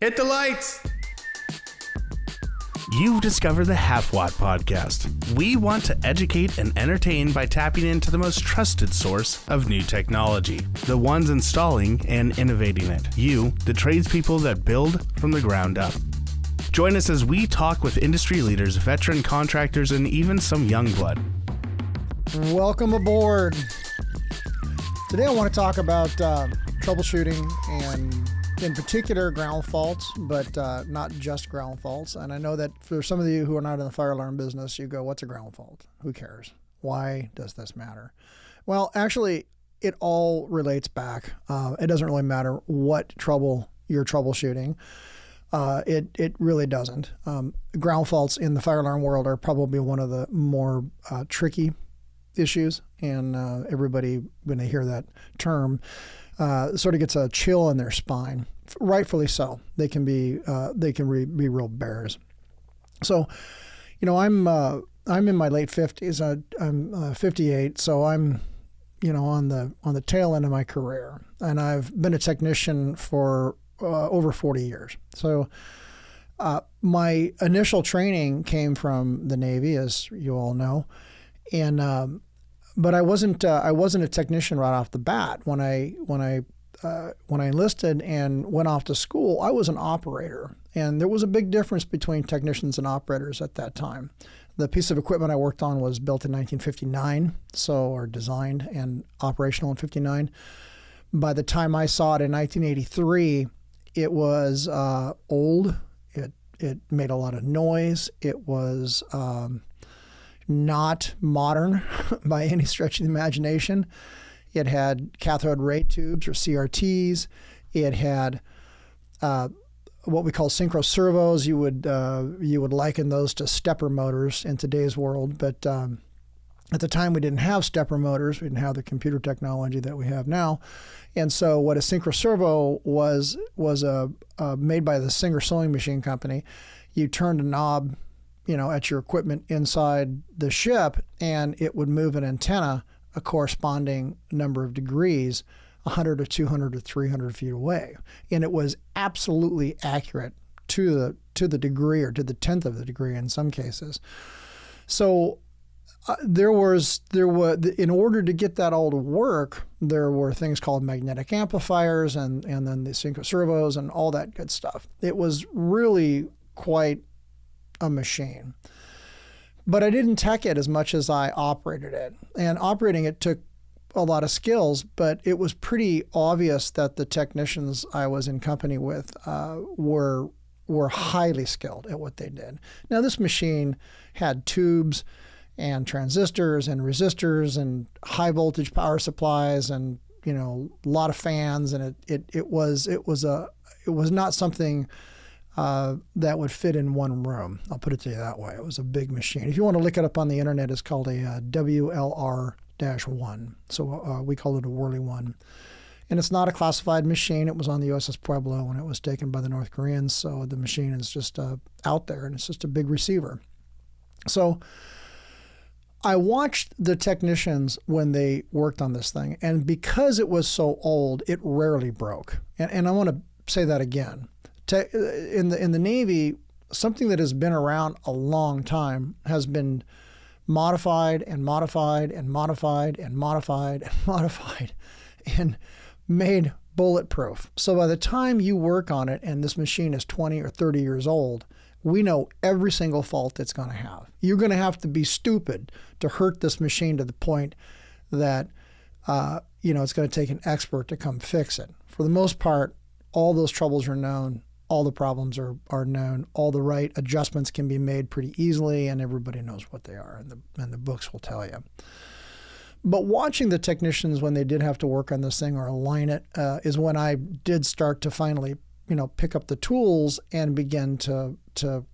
Hit the lights! You've discovered the Halfwatt podcast. We want to educate and entertain by tapping into the most trusted source of new technology, the ones installing and innovating it. You, the tradespeople that build from the ground up. Join us as we talk with industry leaders, veteran contractors, and even some young blood. Welcome aboard. Today I want to talk about troubleshooting and in particular ground faults, but not just ground faults. And I know that for some of you who are not in the fire alarm business, you go, what's a ground fault? Who cares? Why does this matter? Well, actually, it all relates back. It doesn't really matter what trouble you're troubleshooting. It really doesn't. Ground faults in the fire alarm world are probably one of the more tricky issues. And everybody, when they hear that term, sort of gets a chill in their spine. Rightfully so. They can be be real bears. So, you know, I'm in my late 50s. I'm 58, so I'm, you know, on the tail end of my career, and I've been a technician for over 40 years. So, my initial training came from the Navy, as you all know, and but I wasn't a technician right off the bat. When I enlisted and went off to school, I was an operator, and there was a big difference between technicians and operators at that time. The piece of equipment I worked on was built in 1959, or designed and operational in 59. By the time I saw it in 1983, it was old. It made a lot of noise. It was not modern by any stretch of the imagination. It had cathode ray tubes or CRTs. It had what we call synchro servos. You would liken those to stepper motors in today's world, but at the time we didn't have stepper motors. We didn't have the computer technology that we have now. And so what a synchro servo was made by the Singer sewing machine company. You turned a knob, you know, at your equipment inside the ship, and it would move an antenna a corresponding number of degrees, 100 or 200 or 300 feet away. And it was absolutely accurate to the degree, or to the tenth of the degree in some cases. So there was in order to get that all to work, there were things called magnetic amplifiers and then the synchro servos and all that good stuff. It was really quite a machine. But I didn't tech it as much as I operated it. And operating it took a lot of skills, but it was pretty obvious that the technicians I was in company with were highly skilled at what they did. Now, this machine had tubes and transistors and resistors and high voltage power supplies and, you know, a lot of fans, and it was not something that would fit in one room. I'll put it to you that way. It was a big machine. If you want to look it up on the internet, it's called a WLR-1. So we call it a Whirly 1. And it's not a classified machine. It was on the USS Pueblo when it was taken by the North Koreans. So the machine is just out there, and it's just a big receiver. So I watched the technicians when they worked on this thing. And because it was so old, it rarely broke. And I want to say that again. In the Navy, something that has been around a long time has been modified and modified and modified and modified and modified and made bulletproof. So by the time you work on it and this machine is 20 or 30 years old, we know every single fault it's going to have. You're going to have to be stupid to hurt this machine to the point that it's going to take an expert to come fix it. For the most part, all those troubles are known. All the problems are known. All the right adjustments can be made pretty easily, and everybody knows what they are, and the books will tell you. But watching the technicians when they did have to work on this thing or align it is when I did start to finally, pick up the tools and begin to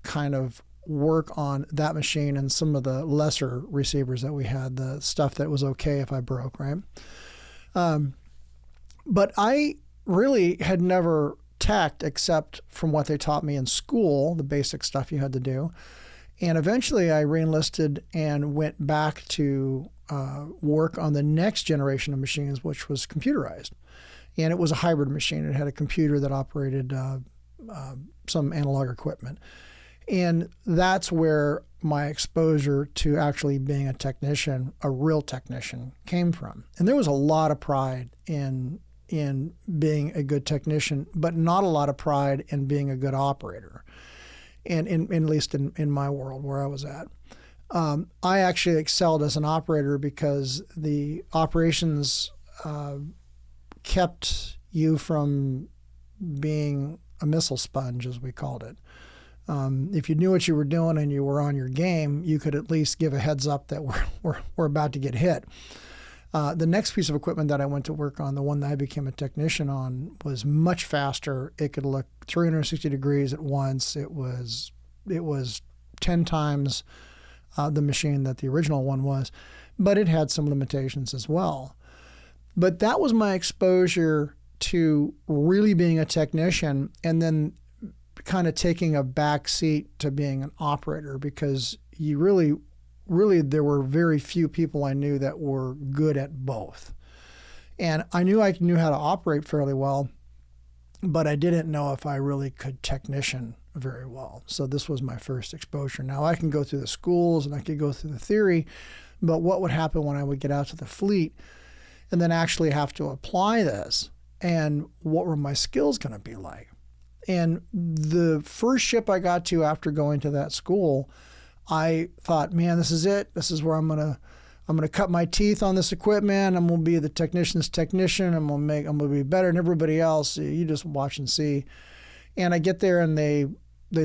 kind of work on that machine and some of the lesser receivers that we had, the stuff that was okay if I broke, right? But I really had never teched except from what they taught me in school, the basic stuff you had to do. And eventually I re-enlisted and went back to work on the next generation of machines, which was computerized. And it was a hybrid machine. It had a computer that operated some analog equipment. And that's where my exposure to actually being a technician, a real technician, came from. And there was a lot of pride in being a good technician, but not a lot of pride in being a good operator. And at least in my world where I was at. I actually excelled as an operator because the operations kept you from being a missile sponge, as we called it. If you knew what you were doing and you were on your game, you could at least give a heads up that we're about to get hit. The next piece of equipment that I went to work on, the one that I became a technician on, was much faster. It could look 360 degrees at once. It was 10 times the machine that the original one was, but it had some limitations as well. But that was my exposure to really being a technician, and then kind of taking a back seat to being an operator, because you really there were very few people I knew that were good at both. And I knew how to operate fairly well, but I didn't know if I really could technician very well. So this was my first exposure. Now I can go through the schools and I could go through the theory, but what would happen when I would get out to the fleet and then actually have to apply this, and what were my skills going to be like? And the first ship I got to after going to that school, I thought, man, this is it. This is where I'm gonna cut my teeth on this equipment. I'm gonna be the technician's technician. I'm gonna be better than everybody else. You just watch and see. And I get there and they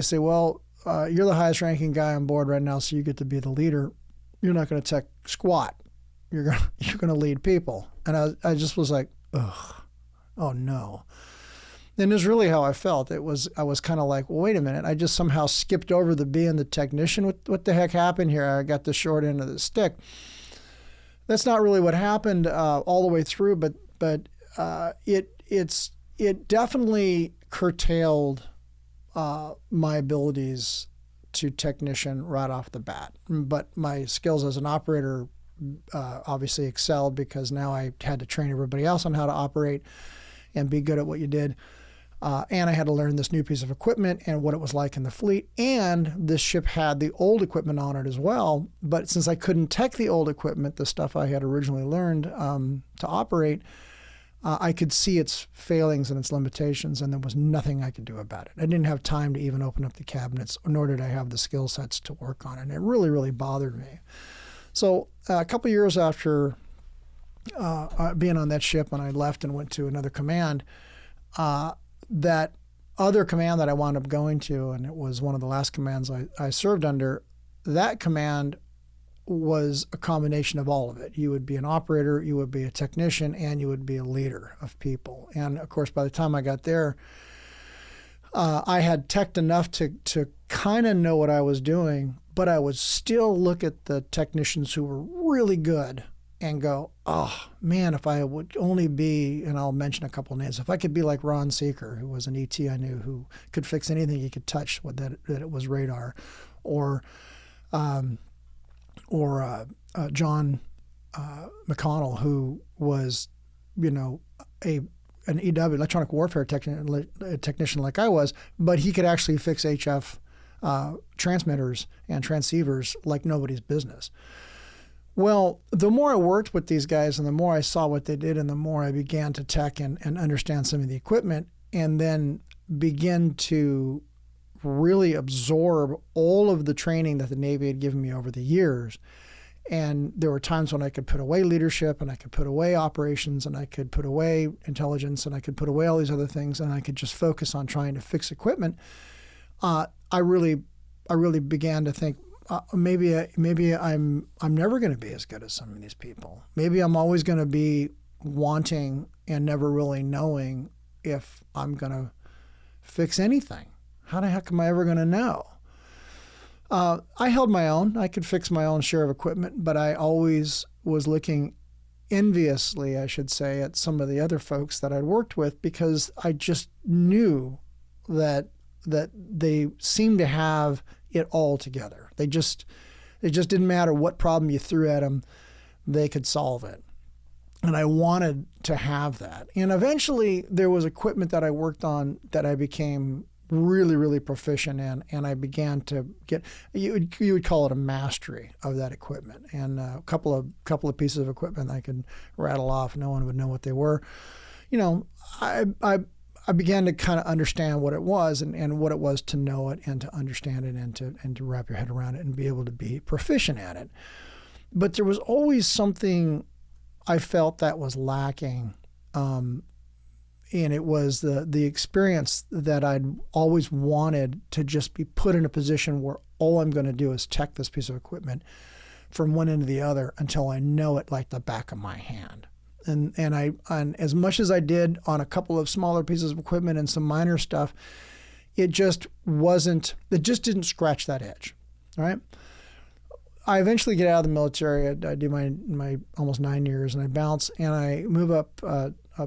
say, well, you're the highest ranking guy on board right now, so you get to be the leader. You're not gonna tech squat. You're gonna lead people. And I just was like, ugh, oh no. And it was really how I felt. I was kind of like, well, wait a minute. I just somehow skipped over the being the technician. What the heck happened here? I got the short end of the stick. That's not really what happened all the way through, but it definitely curtailed my abilities to technician right off the bat. But my skills as an operator obviously excelled, because now I had to train everybody else on how to operate and be good at what you did. And I had to learn this new piece of equipment and what it was like in the fleet. And this ship had the old equipment on it as well. But since I couldn't tech the old equipment, the stuff I had originally learned to operate, I could see its failings and its limitations, and there was nothing I could do about it. I didn't have time to even open up the cabinets, nor did I have the skill sets to work on it. And it really, really bothered me. So a couple of years after being on that ship, when I left and went to another command, that other command that I wound up going to, and it was one of the last commands I served under, that command was a combination of all of it. You would be an operator, you would be a technician, and you would be a leader of people. And of course, by the time I got there, I had teched enough to kind of know what I was doing, but I would still look at the technicians who were really good and go, oh, man, if I would only be, and I'll mention a couple names, if I could be like Ron Seeker, who was an ET I knew, who could fix anything he could touch with that it was radar, or John McConnell, who was, an EW, electronic warfare technician like I was, but he could actually fix HF transmitters and transceivers like nobody's business. Well, the more I worked with these guys and the more I saw what they did and the more I began to tech and understand some of the equipment, and then begin to really absorb all of the training that the Navy had given me over the years. And there were times when I could put away leadership, and I could put away operations, and I could put away intelligence, and I could put away all these other things, and I could just focus on trying to fix equipment. I really began to think, maybe I'm never going to be as good as some of these people. Maybe I'm always going to be wanting and never really knowing if I'm going to fix anything. How the heck am I ever going to know? I held my own. I could fix my own share of equipment, but I always was looking enviously, I should say, at some of the other folks that I'd worked with, because I just knew that they seemed to have it all together. It just didn't matter what problem you threw at them, they could solve it. And I wanted to have that. And eventually there was equipment that I worked on that I became really, really proficient in, and I began to get, you would call it a mastery of that equipment. And a couple of pieces of equipment I could rattle off, no one would know what they were. I began to kind of understand what it was and what it was to know it and to understand it and to wrap your head around it and be able to be proficient at it. But there was always something I felt that was lacking, and it was the experience that I'd always wanted to just be put in a position where all I'm going to do is check this piece of equipment from one end to the other until I know it like the back of my hand. And as much as I did on a couple of smaller pieces of equipment and some minor stuff, it just didn't scratch that itch, right? I eventually get out of the military. I do my almost 9 years, and I bounce, and I move up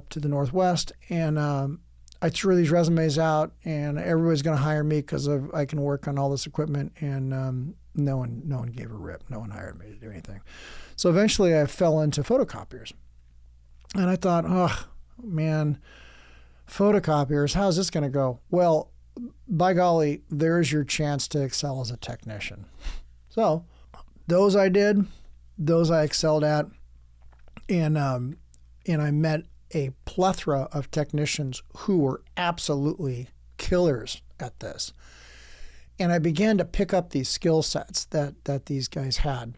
to the Northwest, and I threw these resumes out, and everybody's going to hire me because I can work on all this equipment, and no one gave a rip. No one hired me to do anything. So eventually I fell into photocopiers. And I thought, oh, man, photocopiers, how's this going to go? Well, by golly, there's your chance to excel as a technician. So those I did, those I excelled at, and I met a plethora of technicians who were absolutely killers at this. And I began to pick up these skill sets that these guys had.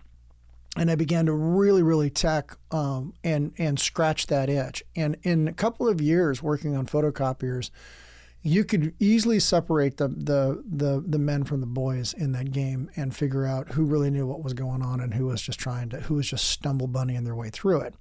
And I began to really, really tech and scratch that itch. And in a couple of years working on photocopiers, you could easily separate the men from the boys in that game and figure out who really knew what was going on and who was just stumble bunnying their way through it.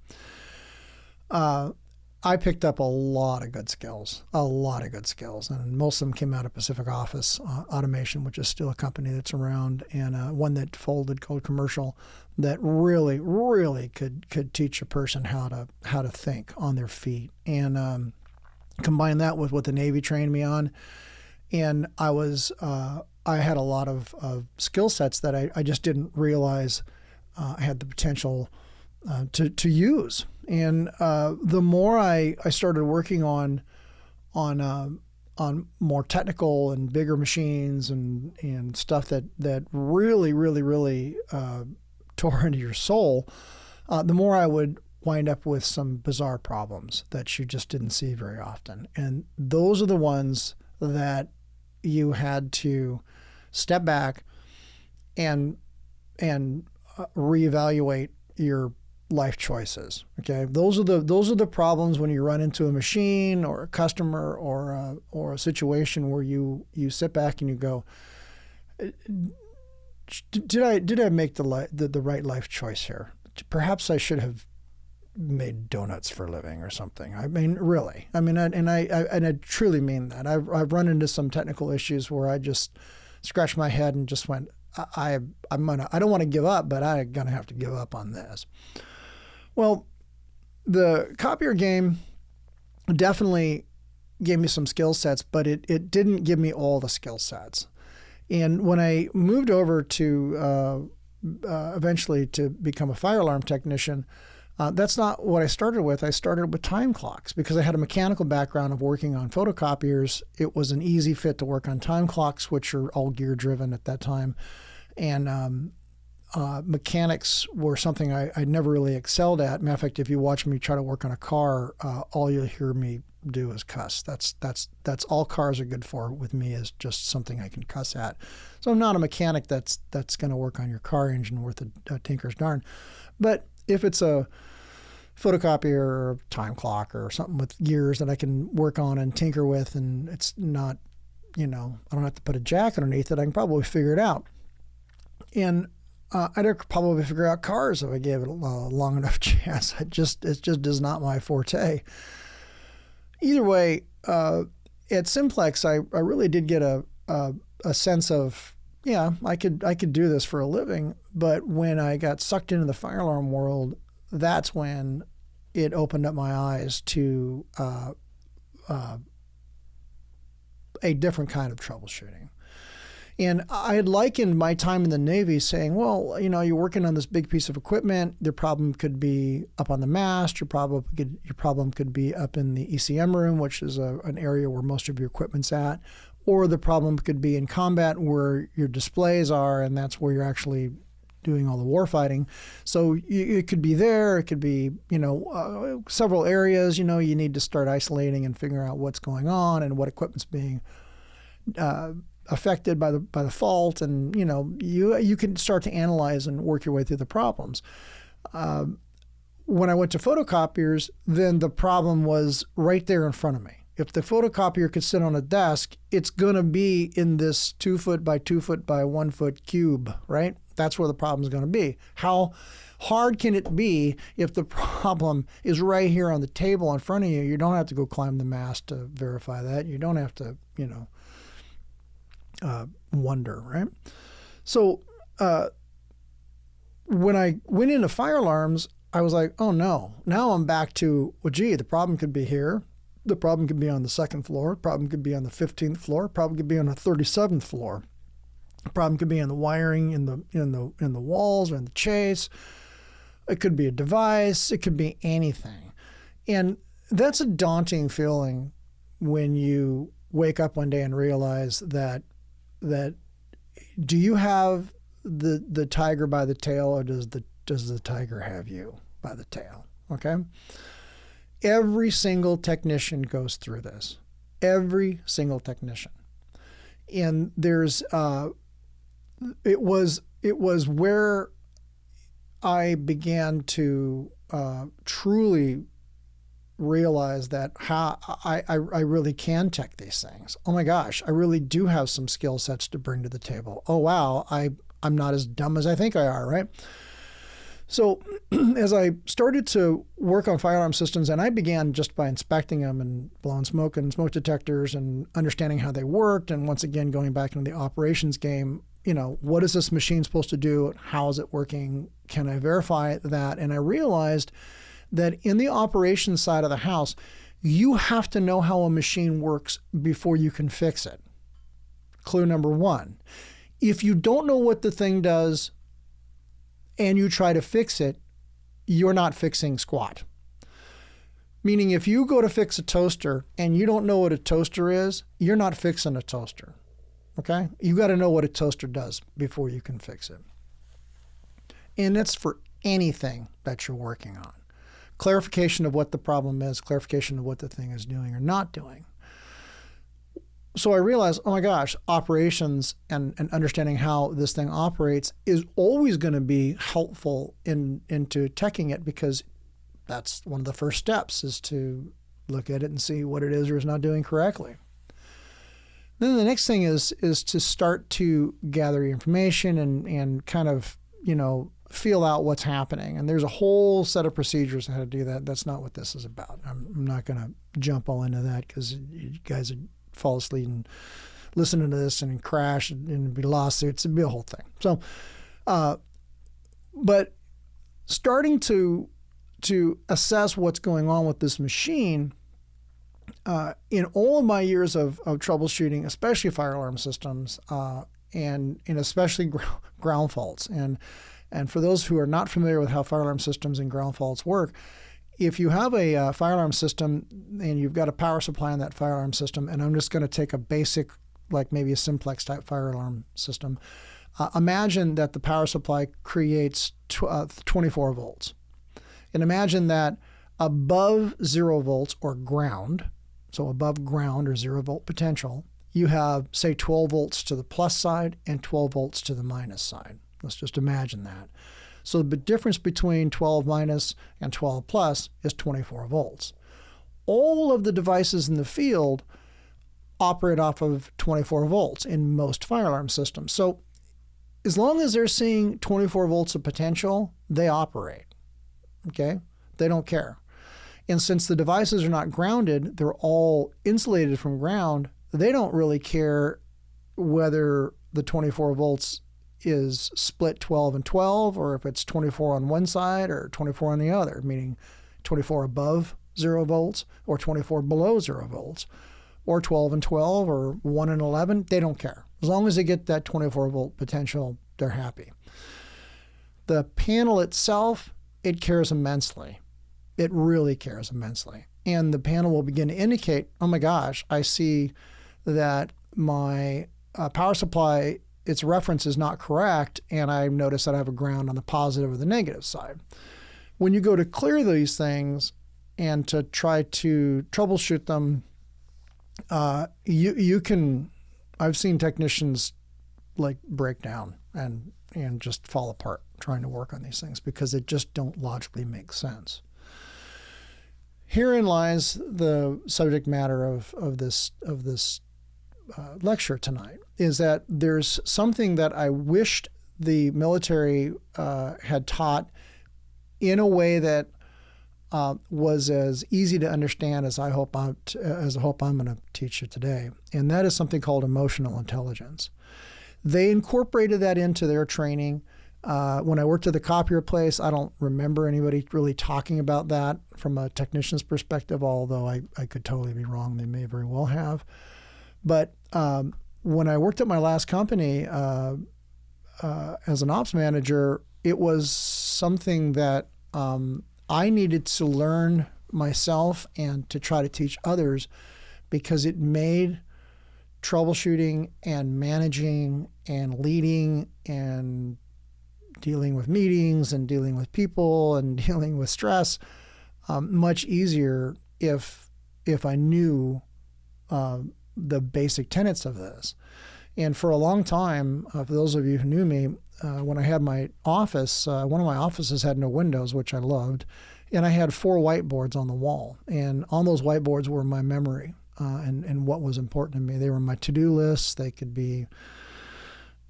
I picked up a lot of good skills, and most of them came out of Pacific Office Automation, which is still a company that's around, and one that folded called Commercial, that really, really could teach a person how to think on their feet, and combine that with what the Navy trained me on, and I had a lot of skill sets that I just didn't realize I had the potential to use. And the more I started working on more technical and bigger machines and stuff that really, really, really tore into your soul, the more I would wind up with some bizarre problems that you just didn't see very often. And those are the ones that you had to step back and reevaluate your life choices. Okay, those are the problems when you run into a machine or a customer or a situation where you sit back and you go, did I make the right life choice here? Perhaps I should have made donuts for a living or something. I mean, really. I mean, I truly mean that. I've run into some technical issues where I just scratched my head and just went, I don't want to give up, but I'm gonna have to give up on this. Well, the copier game definitely gave me some skill sets, but it didn't give me all the skill sets. And when I moved over to eventually to become a fire alarm technician, that's not what I started with. I started with time clocks because I had a mechanical background of working on photocopiers. It was an easy fit to work on time clocks, which are all gear driven at that time. And mechanics were something I never really excelled at. Matter of fact, if you watch me try to work on a car, all you'll hear me do is cuss. That's all cars are good for with me, is just something I can cuss at. So I'm not a mechanic that's going to work on your car engine worth a tinker's darn. But if it's a photocopier or a time clock or something with gears that I can work on and tinker with, and it's not, I don't have to put a jack underneath it, I can probably figure it out. And I'd probably figure out cars if I gave it a long enough chance. It just is not my forte. Either way, at Simplex, I really did get a sense of, I could do this for a living. But when I got sucked into the fire alarm world, that's when it opened up my eyes to a different kind of troubleshooting. And I had likened my time in the Navy saying, well, you're working on this big piece of equipment. The problem could be up on the mast. Your problem could be up in the ECM room, which is an area where most of your equipment's at. or the problem could be in combat where your displays are, and that's where you're actually doing all the war fighting. So it could be there. It could be, several areas. You need to start isolating and figuring out what's going on and what equipment's being affected by the fault. And you can start to analyze and work your way through the problems. When I went to photocopiers, then the problem was right there in front of me. If the photocopier could sit on a desk, it's going to be in this 2 foot by 2 foot by 1 foot cube, right? That's where the problem is going to be. How hard can it be if the problem is right here on the table in front of you? You don't have to go climb the mast to verify that. You don't have to, wonder, right? So when I went into fire alarms, I was like, oh no. Now I'm back to, the problem could be here. The problem could be on the 2nd floor. The problem could be on the 15th floor. The problem could be on the 37th floor. The problem could be in the wiring in the walls or in the chase. It could be a device. It could be anything. And that's a daunting feeling when you wake up one day and realize that do you have the tiger by the tail, or does the tiger have you by the tail? Okay? Every single technician goes through this. Every single technician. And there's it was where I began to truly realize that how I really can tech these things. Oh my gosh, I really do have some skill sets to bring to the table. Oh wow, I'm not as dumb as I think I are, right? So as I started to work on fire alarm systems, and I began just by inspecting them and blowing smoke and smoke detectors and understanding how they worked, and once again going back into the operations game, what is this machine supposed to do? How is it working? Can I verify that? And I realized that in the operations side of the house, you have to know how a machine works before you can fix it. Clue number one. If you don't know what the thing does and you try to fix it, you're not fixing squat. Meaning if you go to fix a toaster and you don't know what a toaster is, you're not fixing a toaster. Okay? You got to know what a toaster does before you can fix it. And that's for anything that you're working on. Clarification of what the problem is, clarification of what the thing is doing or not doing. So I realized, oh my gosh, operations and understanding how this thing operates is always going to be helpful into teching it, because that's one of the first steps, is to look at it and see what it is or is not doing correctly. Then the next thing is to start to gather information and kind of, feel out what's happening. And there's a whole set of procedures on how to do that. That's not what this is about. I'm not going to jump all into that, because you guys would fall asleep and listen to this and crash and be lost. It'd be a whole thing. So, but starting to assess what's going on with this machine, in all of my years of troubleshooting, especially fire alarm systems, and especially ground faults. And for those who are not familiar with how fire alarm systems and ground faults work, if you have a fire alarm system and you've got a power supply in that fire alarm system, and I'm just going to take a basic, like maybe a simplex type fire alarm system, imagine that the power supply creates 24 volts. And imagine that above 0 volts or ground, so above ground or 0 volt potential, you have, say, 12 volts to the plus side and 12 volts to the minus side. Let's just imagine that. So the difference between 12 minus and 12 plus is 24 volts. All of the devices in the field operate off of 24 volts in most fire alarm systems. So as long as they're seeing 24 volts of potential, they operate. Okay? They don't care. And since the devices are not grounded, they're all insulated from ground, they don't really care whether the 24 volts is split 12 and 12, or if it's 24 on one side or 24 on the other, meaning 24 above 0 volts or 24 below 0 volts, or 12 and 12 or 1 and 11. They don't care. As long as they get that 24 volt potential, they're happy. The panel itself, it cares immensely. It really cares immensely. And the panel will begin to indicate, oh my gosh, I see that my power supply, its reference is not correct, and I notice that I have a ground on the positive or the negative side. When you go to clear these things and to try to troubleshoot them, you can. I've seen technicians like break down and just fall apart trying to work on these things because they just don't logically make sense. Herein lies the subject matter of this lecture tonight, is that there's something that I wished the military had taught in a way that was as easy to understand as I hope I'm going to teach you today, and that is something called emotional intelligence. They incorporated that into their training. When I worked at the copier place, I don't remember anybody really talking about that from a technician's perspective, although I could totally be wrong. They may very well have. But when I worked at my last company as an ops manager, it was something that I needed to learn myself and to try to teach others, because it made troubleshooting and managing and leading and dealing with meetings and dealing with people and dealing with stress much easier if I knew the basic tenets of this. And for a long time, for those of you who knew me, when I had my office, one of my offices had no windows, which I loved, and I had 4 whiteboards on the wall. And on those whiteboards were my memory and what was important to me. They were my to-do lists. They could be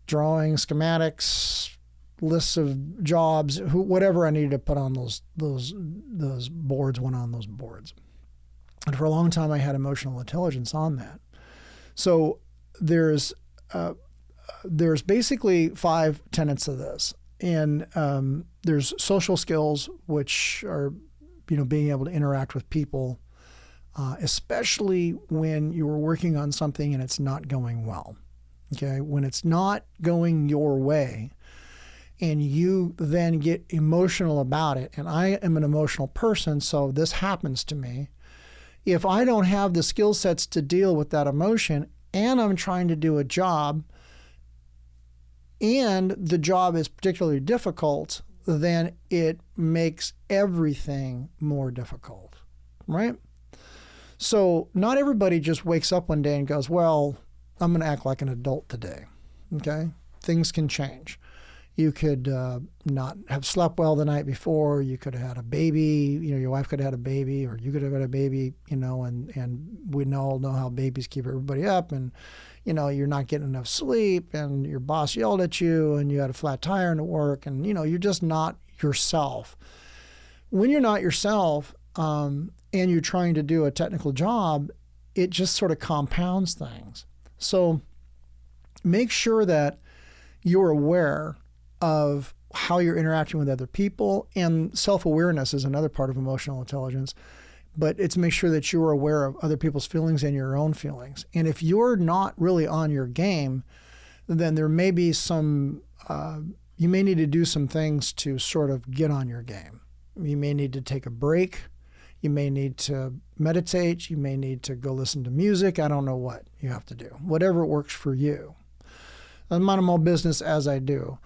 drawings, schematics, lists of jobs, whatever I needed to put on those boards went on those boards. And for a long time, I had emotional intelligence on that. So there's basically 5 tenets of this, and there's social skills, which are being able to interact with people, especially when you're working on something and it's not going well. Okay, when it's not going your way, and you then get emotional about it, and I am an emotional person, so this happens to me. If I don't have the skill sets to deal with that emotion, and I'm trying to do a job, and the job is particularly difficult, then it makes everything more difficult, right? So not everybody just wakes up one day and goes, well, I'm going to act like an adult today, okay? Things can change. You could not have slept well the night before. You could have had a baby. Your wife could have had a baby, or you could have had a baby. And we all know how babies keep everybody up. And you're not getting enough sleep, and your boss yelled at you, and you had a flat tire in work, and you're just not yourself. When you're not yourself, and you're trying to do a technical job, it just sort of compounds things. So make sure that you're aware of how you're interacting with other people, and self-awareness is another part of emotional intelligence, but it's make sure that you're aware of other people's feelings and your own feelings. And if you're not really on your game, then there may be some, you may need to do some things to sort of get on your game. You may need to take a break. You may need to meditate. You may need to go listen to music. I don't know what you have to do. Whatever works for you. I'm not in my business as I do.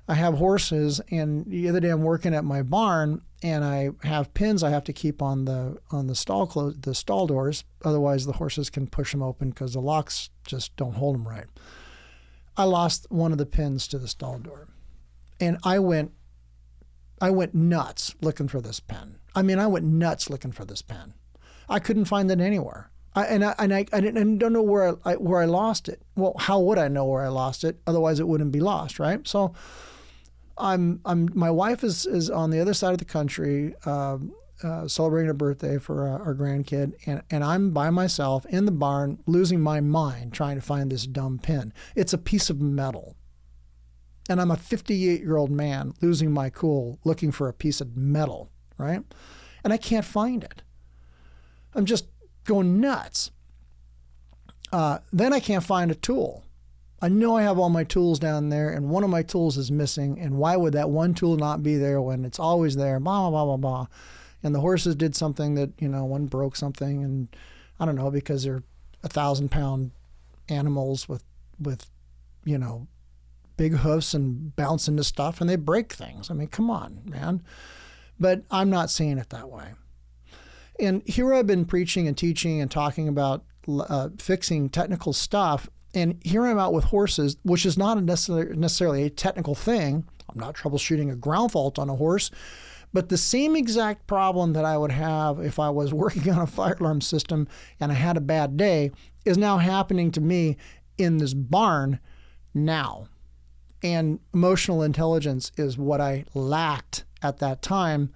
I have horses, and the other day I'm working at my barn, and I have pins I have to keep on the stall doors. Otherwise, the horses can push them open because the locks just don't hold them right. I lost one of the pins to the stall door, and I went nuts looking for this pin. I went nuts looking for this pin. I couldn't find it anywhere. I don't know where I lost it. Well, how would I know where I lost it? Otherwise, it wouldn't be lost, right? So, my wife is on the other side of the country celebrating a birthday for our grandkid, and I'm by myself in the barn losing my mind trying to find this dumb pin. It's a piece of metal, and I'm a 58-year-old man losing my cool looking for a piece of metal, right? And I can't find it. I'm just going nuts. Then I can't find a tool. I know I have all my tools down there, and one of my tools is missing, and why would that one tool not be there when it's always there, blah, blah, blah, blah. And the horses did something that, one broke something, and I don't know, because they're 1,000-pound animals with big hoofs and bounce into stuff and they break things. I mean, come on, man. But I'm not seeing it that way. And here I've been preaching and teaching and talking about fixing technical stuff. And here I'm out with horses, which is not necessarily a technical thing. I'm not troubleshooting a ground fault on a horse. But the same exact problem that I would have if I was working on a fire alarm system and I had a bad day is now happening to me in this barn now. And emotional intelligence is what I lacked at that time.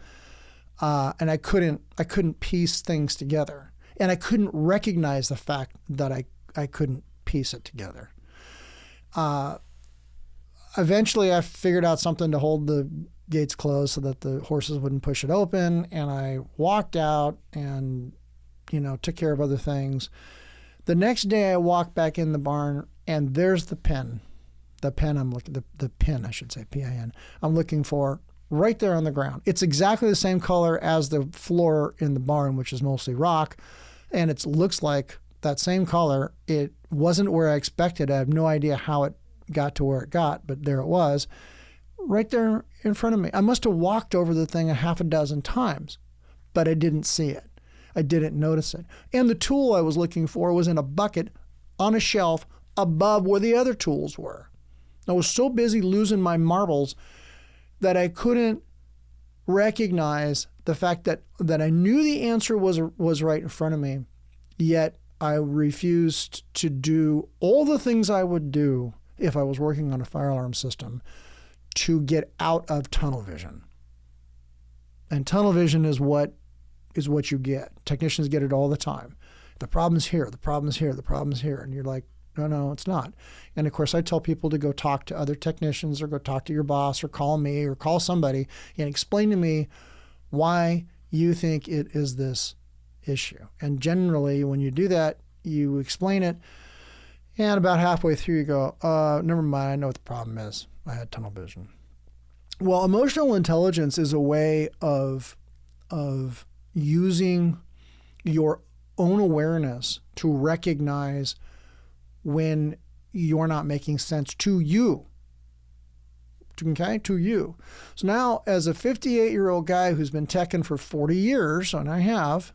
And I couldn't piece things together. And I couldn't recognize the fact that I couldn't piece it together. Eventually I figured out something to hold the gates closed so that the horses wouldn't push it open. And I walked out and, took care of other things. The next day I walked back in the barn and there's the pin. The pin I should say, PIN, I'm looking for right there on the ground. It's exactly the same color as the floor in the barn, which is mostly rock. And it looks like that same color. It wasn't where I expected. I have no idea how it got to where it got, but there it was right there in front of me. I must have walked over the thing a half a dozen times, but I didn't see it. I didn't notice it. And the tool I was looking for was in a bucket on a shelf above where the other tools were. I was so busy losing my marbles that I couldn't recognize the fact that I knew the answer was right in front of me, yet I refused to do all the things I would do if I was working on a fire alarm system to get out of tunnel vision. And tunnel vision is what you get. Technicians get it all the time. The problem's here, the problem's here, the problem's here. And you're like, no, it's not. And of course, I tell people to go talk to other technicians or go talk to your boss or call me or call somebody and explain to me why you think it is this issue. And generally, when you do that, you explain it. And about halfway through, you go, never mind, I know what the problem is. I had tunnel vision. Well, emotional intelligence is a way of using your own awareness to recognize when you're not making sense to you. Okay, to you. So now, as a 58-year-old guy who's been teching for 40 years, and I have,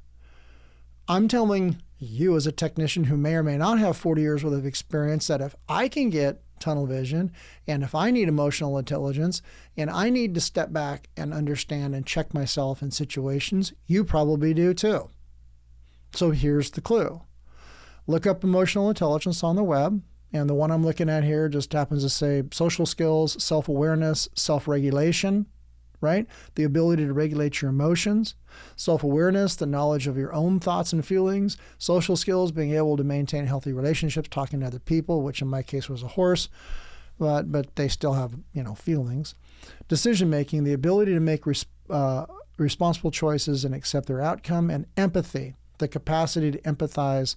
I'm telling you as a technician who may or may not have 40 years worth of experience that if I can get tunnel vision and if I need emotional intelligence and I need to step back and understand and check myself in situations, you probably do too. So here's the clue. Look up emotional intelligence on the web. And the one I'm looking at here just happens to say social skills, self-awareness, self-regulation, right? The ability to regulate your emotions. Self-awareness, the knowledge of your own thoughts and feelings. Social skills, being able to maintain healthy relationships, talking to other people, which in my case was a horse, but they still have, feelings. Decision-making, the ability to make responsible choices and accept their outcome. And empathy, the capacity to empathize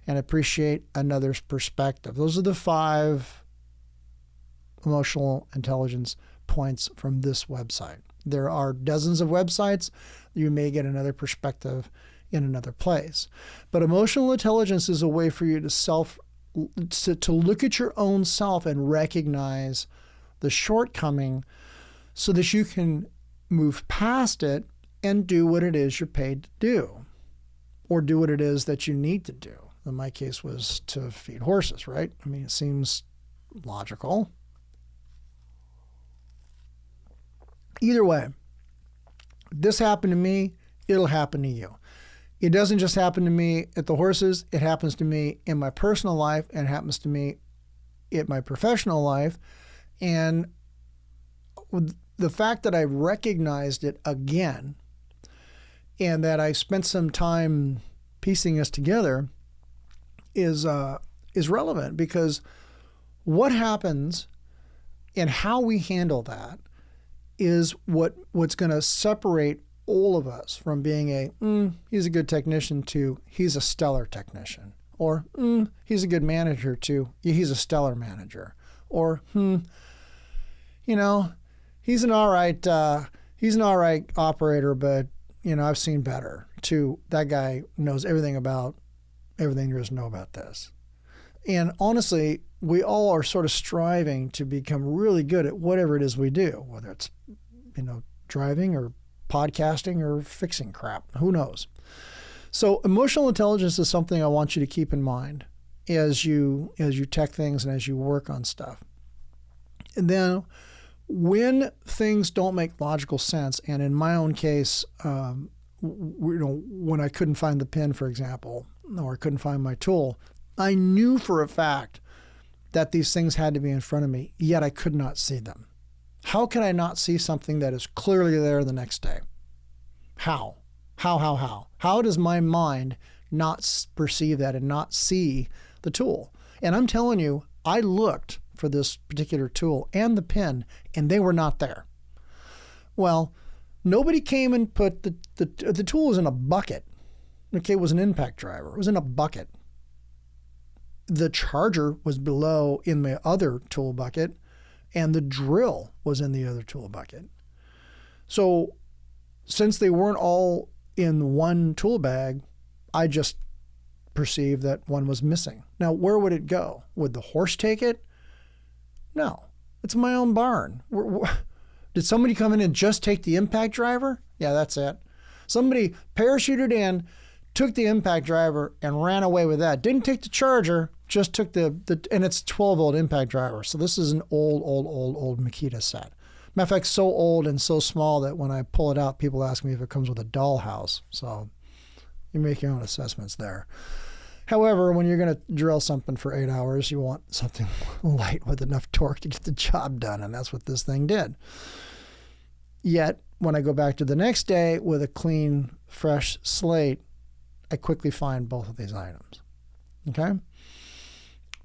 and appreciate another's perspective. Those are the 5 emotional intelligence points from this website. There are dozens of websites. You may get another perspective in another place. But emotional intelligence is a way for you to look at your own self and recognize the shortcoming so that you can move past it and do what it is you're paid to do, or do what it is that you need to do. In my case was to feed horses, right? I mean, it seems logical. Either way, this happened to me, it'll happen to you. It doesn't just happen to me at the horses, it happens to me in my personal life and it happens to me in my professional life. And the fact that I recognized it again and that I spent some time piecing this together is relevant, because what happens and how we handle that is what's going to separate all of us from being he's a good technician to he's a stellar technician, or he's a good manager to he's a stellar manager, or he's an all right operator, but I've seen better, to that guy knows everything there is to know about this. And honestly, we all are sort of striving to become really good at whatever it is we do, whether it's, driving or podcasting or fixing crap. Who knows? So emotional intelligence is something I want you to keep in mind as you tech things and as you work on stuff. And then when things don't make logical sense, and in my own case, when I couldn't find the pin, for example, or I couldn't find my tool, I knew for a fact that these things had to be in front of me, yet I could not see them. How can I not see something that is clearly there the next day? How? How does my mind not perceive that and not see the tool? And I'm telling you, I looked for this particular tool and the pin, and they were not there. Well, nobody came and put the tool was in a bucket. Okay, it was an impact driver. It was in a bucket. The charger was below in my other tool bucket, and the drill was in the other tool bucket. So since they weren't all in one tool bag, I just perceived that one was missing. Now, where would it go? Would the horse take it? No, it's my own barn. Did somebody come in and just take the impact driver? Yeah, that's it. Somebody parachuted in, took the impact driver, and ran away with that. Didn't take the charger, just took and it's 12-volt impact driver. So this is an old Makita set. Matter of fact, so old and so small that when I pull it out, people ask me if it comes with a dollhouse. So you make your own assessments there. However, when you're going to drill something for 8 hours, you want something light with enough torque to get the job done, and that's what this thing did. Yet, when I go back to the next day with a clean, fresh slate, I quickly find both of these items. Okay?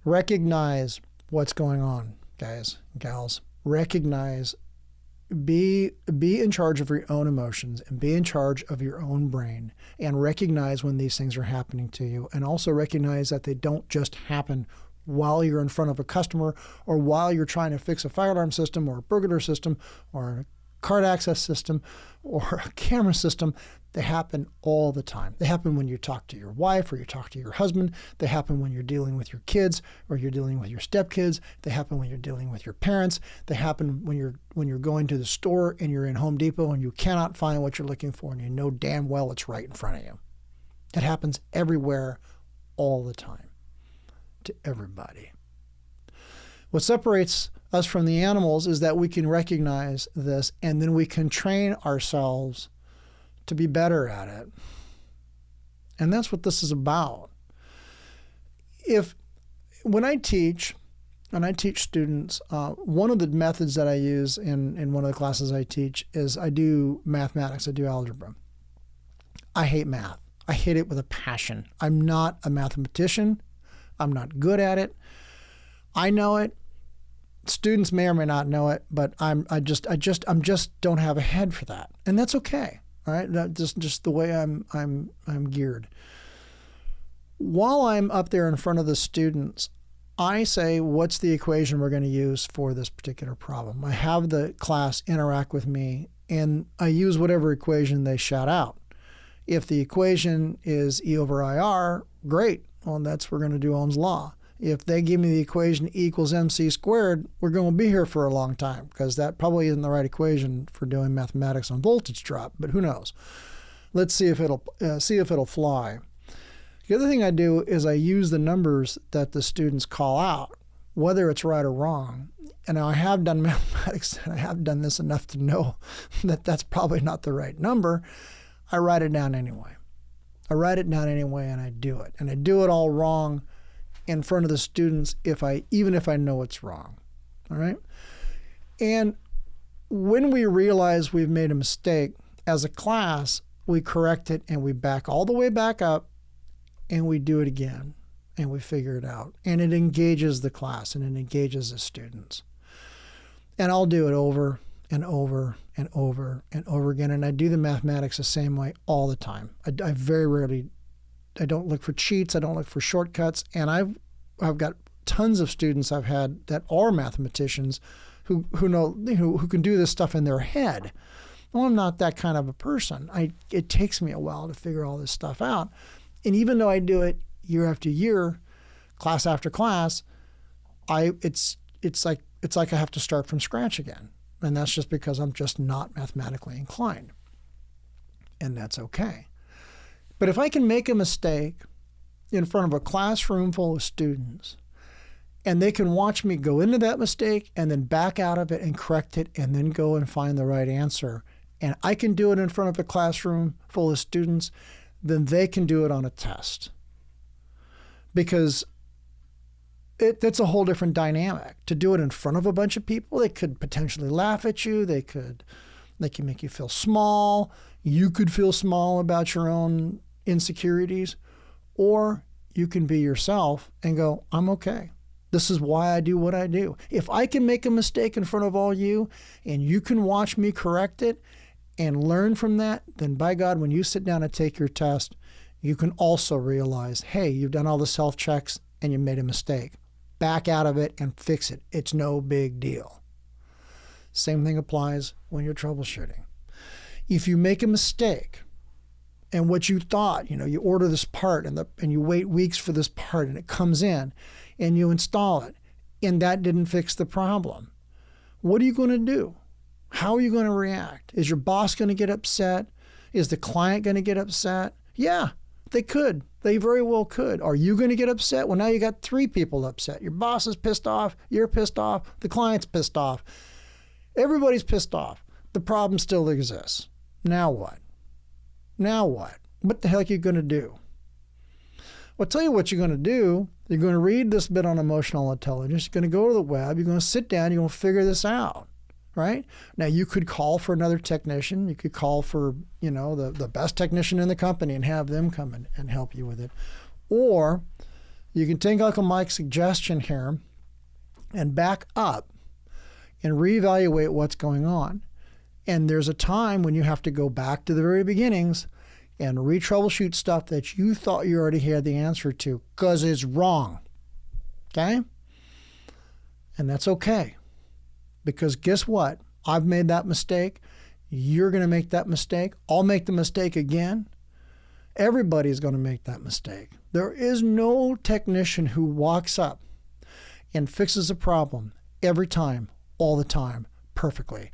Recognize what's going on, guys and gals. Recognize, be in charge of your own emotions and be in charge of your own brain, and recognize when these things are happening to you, and also recognize that they don't just happen while you're in front of a customer or while you're trying to fix a fire alarm system or a burglar system or a card access system or a camera system. They happen all the time. They happen when you talk to your wife or you talk to your husband. They happen when you're dealing with your kids or you're dealing with your stepkids. They happen when you're dealing with your parents. They happen when you're going to the store and you're in Home Depot and you cannot find what you're looking for and you know damn well it's right in front of you. It happens everywhere all the time to everybody. What separates us from the animals is that we can recognize this and then we can train ourselves to be better at it. And that's what this is about. When I teach students, one of the methods that I use in one of the classes I teach is I do mathematics, I do algebra. I hate math. I hate it with a passion. I'm not a mathematician. I'm not good at it. I know it. Students may or may not know it, but I'm just don't have a head for that. And that's okay. All right, that's just the way I'm geared. While I'm up there in front of the students, I say, what's the equation we're going to use for this particular problem? I have the class interact with me, and I use whatever equation they shout out. If the equation is E over IR, great. Well, we're going to do Ohm's law. If they give me the equation E equals MC squared, we're going to be here for a long time because that probably isn't the right equation for doing mathematics on voltage drop, but who knows? Let's see if it'll fly. The other thing I do is I use the numbers that the students call out, whether it's right or wrong. And I have done mathematics, and I have done this enough to know that that's probably not the right number. I write it down anyway. And I do it. And I do it all wrong in front of the students even if I know it's wrong. All right? And when we realize we've made a mistake, as a class, we correct it and we back all the way back up and we do it again and we figure it out. And it engages the class and it engages the students. And I'll do it over and over and over and over again. And I do the mathematics the same way all the time. I very rarely, I don't look for cheats. I don't look for shortcuts. And I've got tons of students I've had that are mathematicians who can do this stuff in their head. Well, I'm not that kind of a person. It takes me a while to figure all this stuff out. And even though I do it year after year, class after class, it's like I have to start from scratch again. And that's just because I'm just not mathematically inclined. And that's okay. But if I can make a mistake in front of a classroom full of students, and they can watch me go into that mistake and then back out of it and correct it and then go and find the right answer, and I can do it in front of a classroom full of students, then they can do it on a test. Because that's a whole different dynamic. To do it in front of a bunch of people, they could potentially laugh at you. They can make you feel small. You could feel small about your own insecurities. Or you can be yourself and go, I'm okay. This is why I do what I do. If I can make a mistake in front of all you and you can watch me correct it and learn from that, then by God, when you sit down and take your test, you can also realize, hey, you've done all the self-checks and you made a mistake. Back out of it and fix it. It's no big deal. Same thing applies when you're troubleshooting. If you make a mistake and what you thought, you order this part and you wait weeks for this part and it comes in and you install it and that didn't fix the problem, what are you going to do? How are you going to react? Is your boss going to get upset? Is the client going to get upset? Yeah, they could. They very well could. Are you going to get upset? Well, now you got 3 people upset. Your boss is pissed off. You're pissed off. The client's pissed off. Everybody's pissed off. The problem still exists. Now what? Now what? What the heck are you going to do? Well, I'll tell you what you're going to do. You're going to read this bit on emotional intelligence. You're going to go to the web. You're going to sit down. You're going to figure this out. Right? Now, you could call for another technician. You could call for, the best technician in the company and have them come in and help you with it. Or you can take Uncle Mike's suggestion here and back up and reevaluate what's going on. And there's a time when you have to go back to the very beginnings and re-troubleshoot stuff that you thought you already had the answer to because it's wrong. Okay? And that's okay. Because guess what? I've made that mistake. You're going to make that mistake. I'll make the mistake again. Everybody's going to make that mistake. There is no technician who walks up and fixes a problem every time, all the time, perfectly.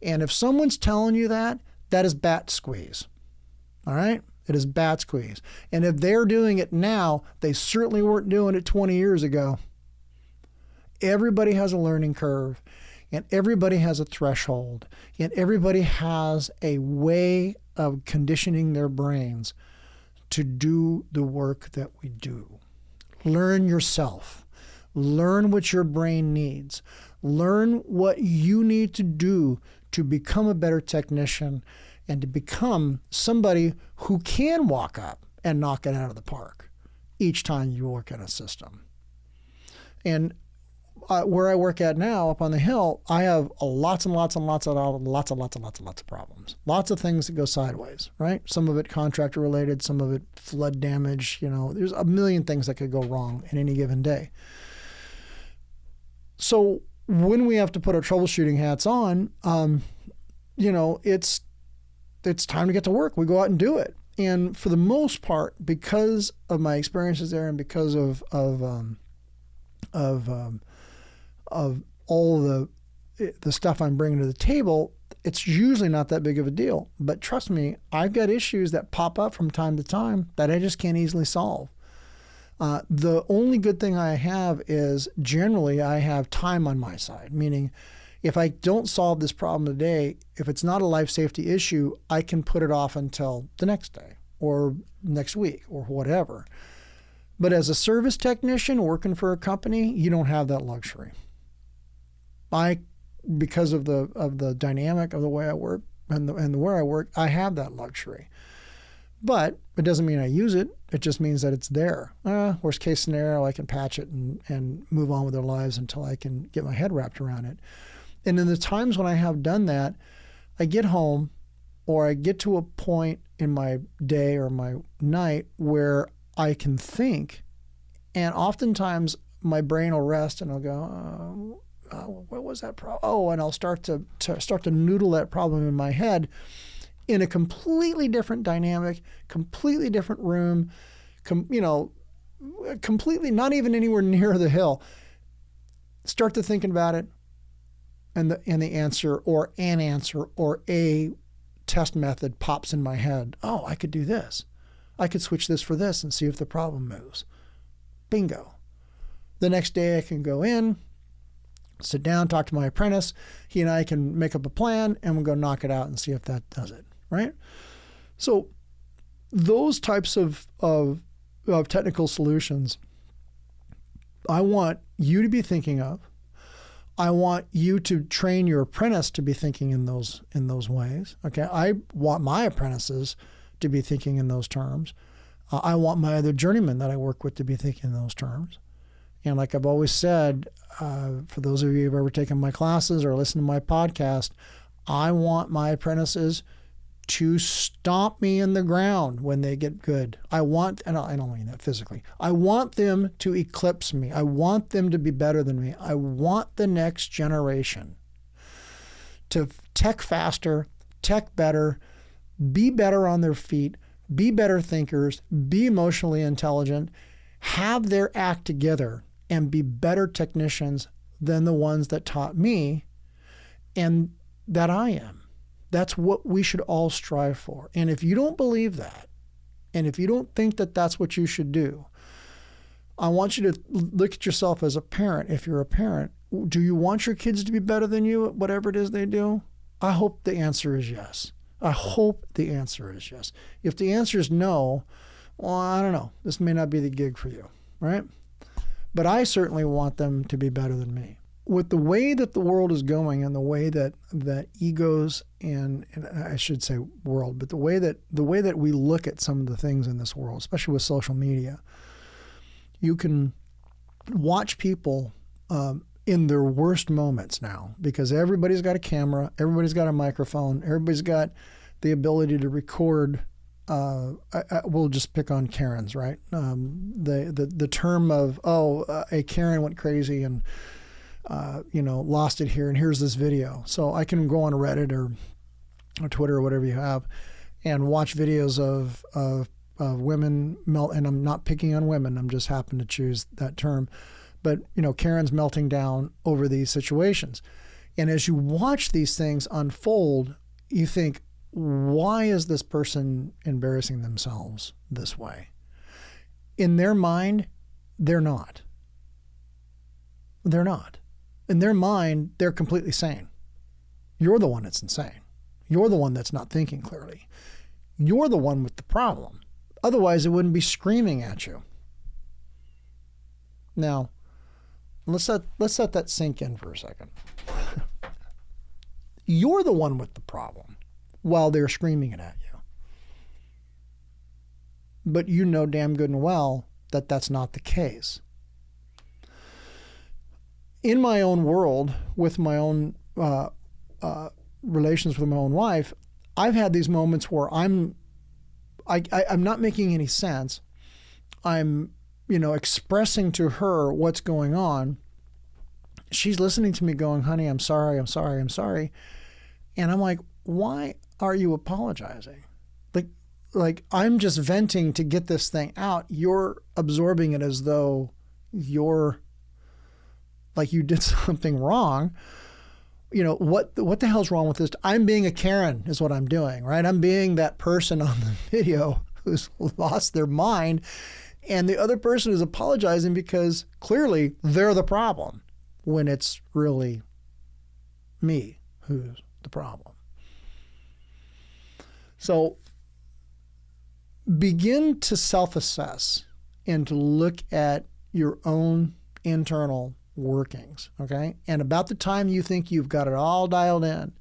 And if someone's telling you that, that is bat squeeze. All right? It is bat squeeze. And if they're doing it now, they certainly weren't doing it 20 years ago. Everybody has a learning curve. And everybody has a threshold, and everybody has a way of conditioning their brains to do the work that we do. Learn yourself. Learn what your brain needs. Learn what you need to do to become a better technician and to become somebody who can walk up and knock it out of the park each time you work in a system. And where I work at now, up on the hill, I have lots of problems. Lots of things that go sideways, right? Some of it contractor related, some of it flood damage. There's a million things that could go wrong in any given day. So when we have to put our troubleshooting hats on, it's time to get to work. We go out and do it. And for the most part, because of my experiences there and because of all the stuff I'm bringing to the table, it's usually not that big of a deal. But trust me, I've got issues that pop up from time to time that I just can't easily solve. The only good thing I have is generally I have time on my side, meaning if I don't solve this problem today, if it's not a life safety issue, I can put it off until the next day or next week or whatever. But as a service technician working for a company, you don't have that luxury. Because of the dynamic of the way I work and the where I work, I have that luxury. But it doesn't mean I use it. It just means that it's there. Worst case scenario, I can patch it and move on with their lives until I can get my head wrapped around it. And in the times when I have done that, I get home or I get to a point in my day or my night where I can think, and oftentimes my brain will rest and I'll go, what was that problem? Oh, and I'll start to noodle that problem in my head in a completely different dynamic, completely different room, completely not even anywhere near the hill, start to thinking about it, and the answer or an answer or a test method pops in my head. Oh, I could do this. I could switch this for this and see if the problem moves. Bingo. The next day I can go in, sit down, talk to my apprentice. He and I can make up a plan, and we'll go knock it out and see if that does it, right? So those types of technical solutions I want you to be thinking of. I want you to train your apprentice to be thinking in those ways. Okay, I want my apprentices to be thinking in those terms. I want my other journeymen that I work with to be thinking in those terms. And like I've always said, for those of you who've ever taken my classes or listened to my podcast, I want my apprentices to stomp me in the ground when they get good. I don't mean that physically. I want them to eclipse me. I want them to be better than me. I want the next generation to tech faster, tech better, be better on their feet, be better thinkers, be emotionally intelligent, have their act together, and be better technicians than the ones that taught me and that I am. That's what we should all strive for. And if you don't believe that, and if you don't think that that's what you should do, I want you to look at yourself as a parent. If you're a parent, do you want your kids to be better than you at whatever it is they do? I hope the answer is yes. I hope the answer is yes. If the answer is no, well, I don't know. This may not be the gig for you, right? But I certainly want them to be better than me. With the way that the world is going and the way that egos and I should say world, but the way that we look at some of the things in this world, especially with social media, you can watch people in their worst moments now because everybody's got a camera, everybody's got a microphone, everybody's got the ability to record. We'll just pick on Karens, right? The term of a Karen went crazy and lost it here, and here's this video. So I can go on Reddit or Twitter or whatever you have and watch videos of women melt, and I'm not picking on women, I'm just happen to choose that term, but Karen's melting down over these situations. And as you watch these things unfold, you think, why is this person embarrassing themselves this way? In their mind, they're not. They're not. In their mind, they're completely sane. You're the one that's insane. You're the one that's not thinking clearly. You're the one with the problem. Otherwise, it wouldn't be screaming at you. Now, let's let that sink in for a second. You're the one with the problem while they're screaming it at you. But you know damn good and well that that's not the case. In my own world, with my own relations with my own wife, I've had these moments where I'm not making any sense. I'm, expressing to her what's going on. She's listening to me going, honey, I'm sorry, I'm sorry, I'm sorry. And I'm like, why are you apologizing? Like I'm just venting to get this thing out. You're absorbing it as though you're like you did something wrong. What the hell's wrong with this? I'm being a Karen is what I'm doing, right? I'm being that person on the video who's lost their mind, and the other person is apologizing because clearly they're the problem when it's really me who's the problem. So begin to self-assess and to look at your own internal workings, okay? And about the time you think you've got it all dialed in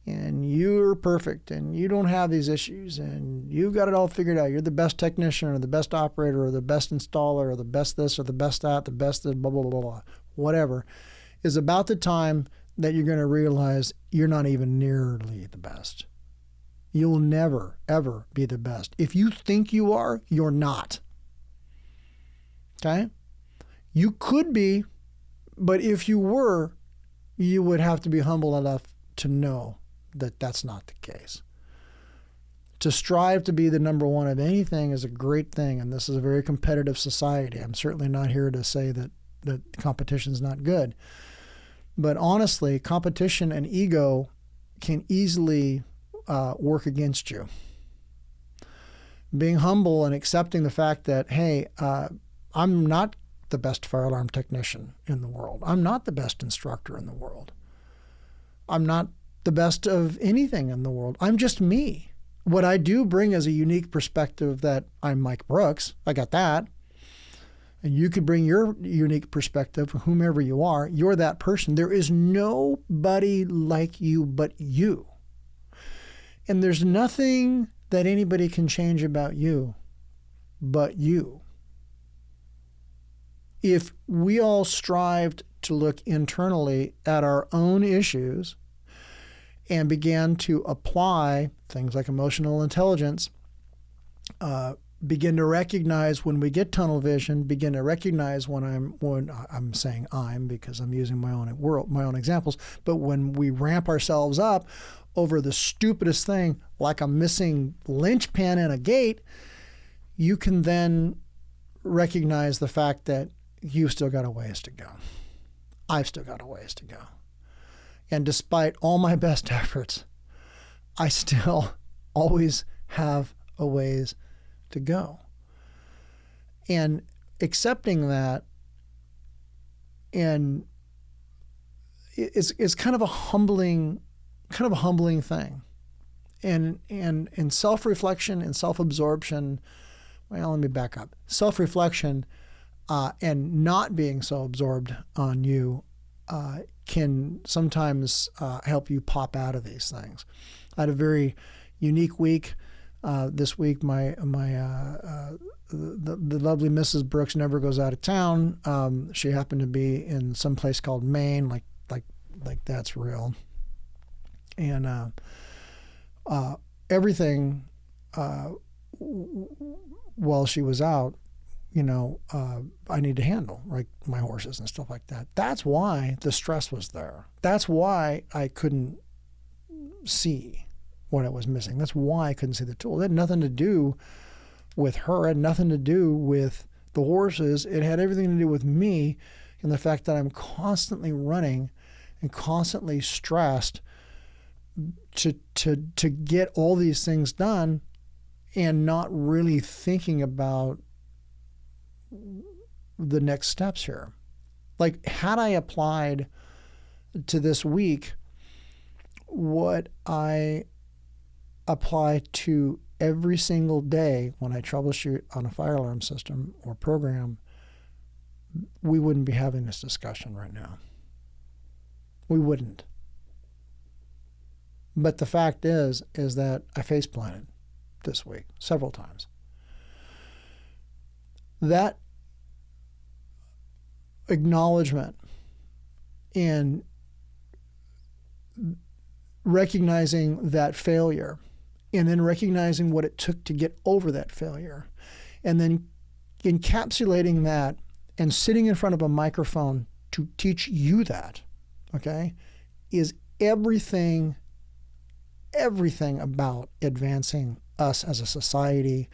and you're perfect and you don't have these issues and you've got it all figured out, you're the best technician or the best operator or the best installer or the best this or the best that, the best blah, blah, blah, blah, whatever, is about the time that you're going to realize you're not even nearly the best. You'll never, ever be the best. If you think you are, you're not. Okay? You could be, but if you were, you would have to be humble enough to know that that's not the case. To strive to be the number one of anything is a great thing, and this is a very competitive society. I'm certainly not here to say that competition is not good. But honestly, competition and ego can easily work against you. Being humble and accepting the fact that, hey, I'm not the best fire alarm technician in the world. I'm not the best instructor in the world. I'm not the best of anything in the world. I'm just me. What I do bring is a unique perspective that I'm Mike Brooks. I got that. And you could bring your unique perspective, whomever you are. You're that person. There is nobody like you but you. And there's nothing that anybody can change about you but you. If we all strived to look internally at our own issues and began to apply things like emotional intelligence, begin to recognize when we get tunnel vision, begin to recognize when I'm saying I'm because I'm using my own examples, but when we ramp ourselves up over the stupidest thing, like a missing linchpin in a gate, you can then recognize the fact that you've still got a ways to go. I've still got a ways to go. And despite all my best efforts, I still always have a ways to go. And accepting that and is kind of a humbling thing. And self-reflection and self-absorption, well, let me back up. Self-reflection and not being so absorbed on you can sometimes help you pop out of these things. I had a very unique week. This week, the lovely Mrs. Brooks never goes out of town. She happened to be in some place called Maine, like that's real. And everything while she was out, I need to handle, like my horses and stuff like that. That's why the stress was there. That's why I couldn't see what I was missing. That's why I couldn't see the tool. It had nothing to do with her. It had nothing to do with the horses. It had everything to do with me and the fact that I'm constantly running and constantly stressed to get all these things done and not really thinking about the next steps here. Like, had I applied to this week what I apply to every single day when I troubleshoot on a fire alarm system or program, we wouldn't be having this discussion right now. We wouldn't. But the fact is that I face planted this week several times. That acknowledgement and recognizing that failure and then recognizing what it took to get over that failure and then encapsulating that and sitting in front of a microphone to teach you that, okay, is everything about advancing us as a society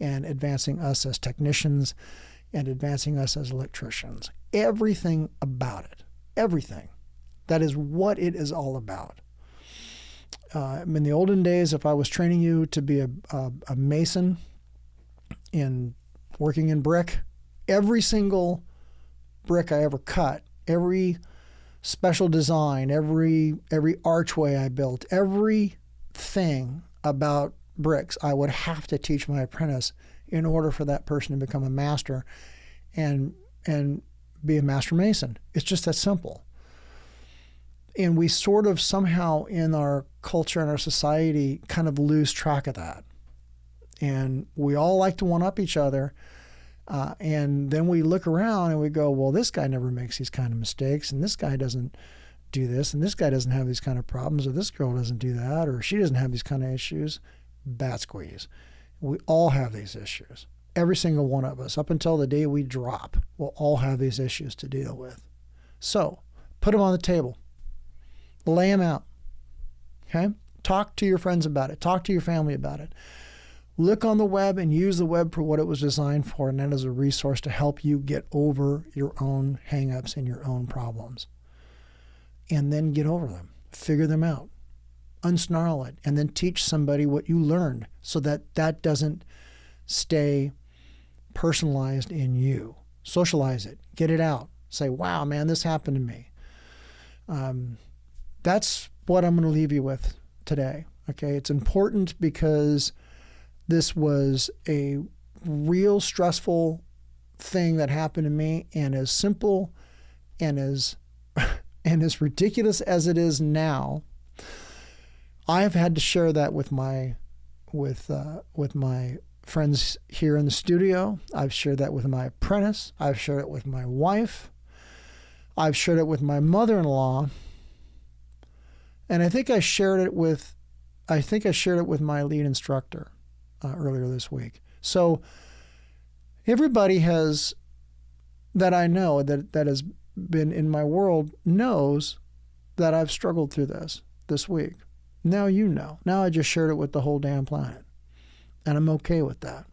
and advancing us as technicians and advancing us as electricians. Everything about it. Everything. That is what it is all about. In the olden days, if I was training you to be a mason in working in brick, every single brick I ever cut, every special design, every archway I built, everything about bricks, I would have to teach my apprentice in order for that person to become a master and be a master mason. It's just that simple. And we sort of somehow in our culture and our society kind of lose track of that. And we all like to one-up each other. And then we look around and we go, well, this guy never makes these kind of mistakes, and this guy doesn't do this, and this guy doesn't have these kind of problems, or this girl doesn't do that, or she doesn't have these kind of issues. Bat squeeze. We all have these issues. Every single one of us, up until the day we drop, will all have these issues to deal with. So, put them on the table. Lay them out. Okay? Talk to your friends about it. Talk to your family about it. Look on the web and use the web for what it was designed for, and that is a resource to help you get over your own hang-ups and your own problems. And then get over them. Figure them out. Unsnarl it, and then teach somebody what you learned so that that doesn't stay personalized in you. Socialize it. Get it out. Say, wow, man, this happened to me. That's what I'm going to leave you with today. Okay, it's important because this was a real stressful thing that happened to me, and as simple and as ridiculous as it is now, I've had to share that with my friends here in the studio. I've shared that with my apprentice. I've shared it with my wife. I've shared it with my mother-in-law. And I think I shared it with my lead instructor earlier this week. So everybody that I know that has been in my world knows that I've struggled through this week. Now you know. Now I just shared it with the whole damn planet. And I'm okay with that.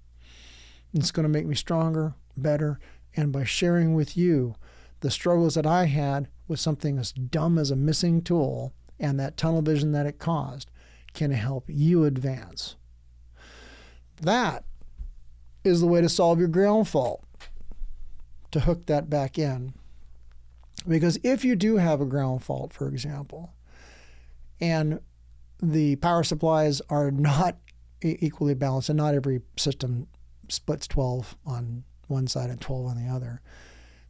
It's going to make me stronger, better, and by sharing with you the struggles that I had with something as dumb as a missing tool and that tunnel vision that it caused can help you advance. That is the way to solve your ground fault, to hook that back in. Because if you do have a ground fault, for example, and the power supplies are not equally balanced, and not every system splits 12 on one side and 12 on the other.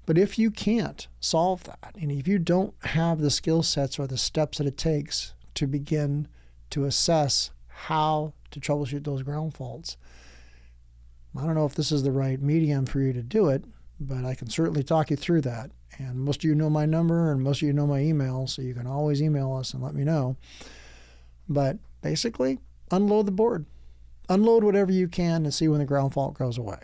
But if you can't solve that, and if you don't have the skill sets or the steps that it takes to begin to assess how to troubleshoot those ground faults, I don't know if this is the right medium for you to do it, but I can certainly talk you through that. And most of you know my number, and most of you know my email, so you can always email us and let me know. But basically, unload the board. Unload whatever you can and see when the ground fault goes away.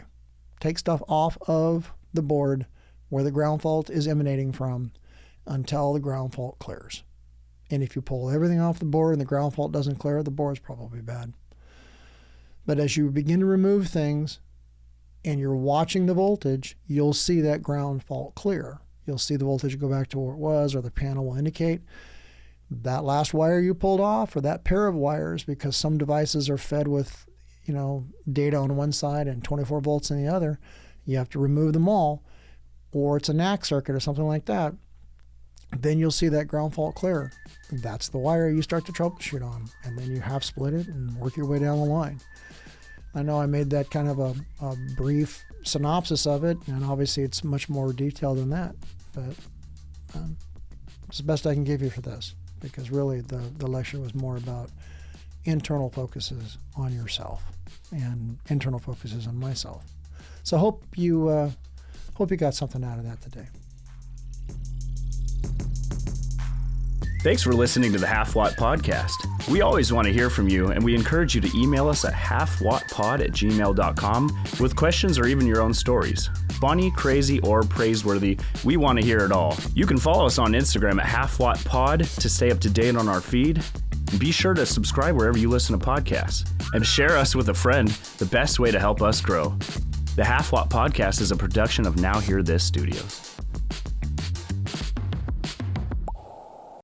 Take stuff off of the board where the ground fault is emanating from until the ground fault clears. And if you pull everything off the board and the ground fault doesn't clear, the board's probably bad. But as you begin to remove things and you're watching the voltage, you'll see that ground fault clear. You'll see the voltage go back to where it was, or the panel will indicate that last wire you pulled off, or that pair of wires, because some devices are fed with, data on one side and 24 volts on the other. You have to remove them all, or it's a NAC circuit or something like that. Then you'll see that ground fault clear. That's the wire you start to troubleshoot on, and then you half split it and work your way down the line. I know I made that kind of a brief synopsis of it, and obviously it's much more detailed than that, but it's the best I can give you for this, because really the lecture was more about internal focuses on yourself and internal focuses on myself. So hope you got something out of that today. Thanks for listening to the Half Watt Podcast. We always want to hear from you, and we encourage you to email us at halfwattpod@gmail.com with questions or even your own stories. Funny, crazy, or praiseworthy, we want to hear it all. You can follow us on Instagram at Halfwattpod to stay up to date on our feed. Be sure to subscribe wherever you listen to podcasts, and share us with a friend, the best way to help us grow. The Half Watt Podcast is a production of Now Hear This Studios.